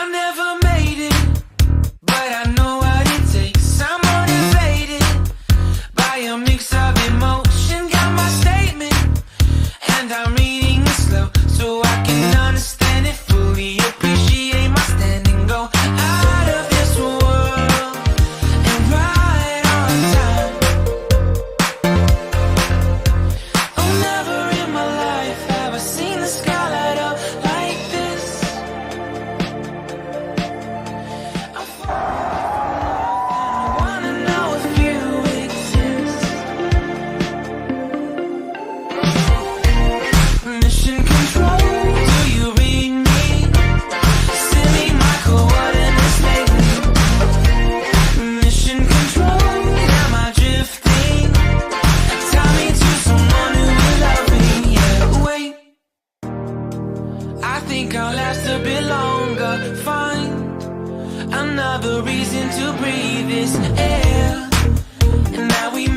I never made it, but I know what it takes. I'm motivated by a mix of emotion. Got my statement, and I'm reading it slow so I can understand it fully. Appreciate my stand and go out of this world and right on time. Oh, never in my life have I seen the sky light up like this. I'm falling from love and I wanna know if you exist. Mission control, do you read me? Send me my coordinates lately. Mission control, am I drifting? Tie me to someone who will love me. Yeah, wait, I think I'll last a bit longer. Find another reason to breathe this air. And now we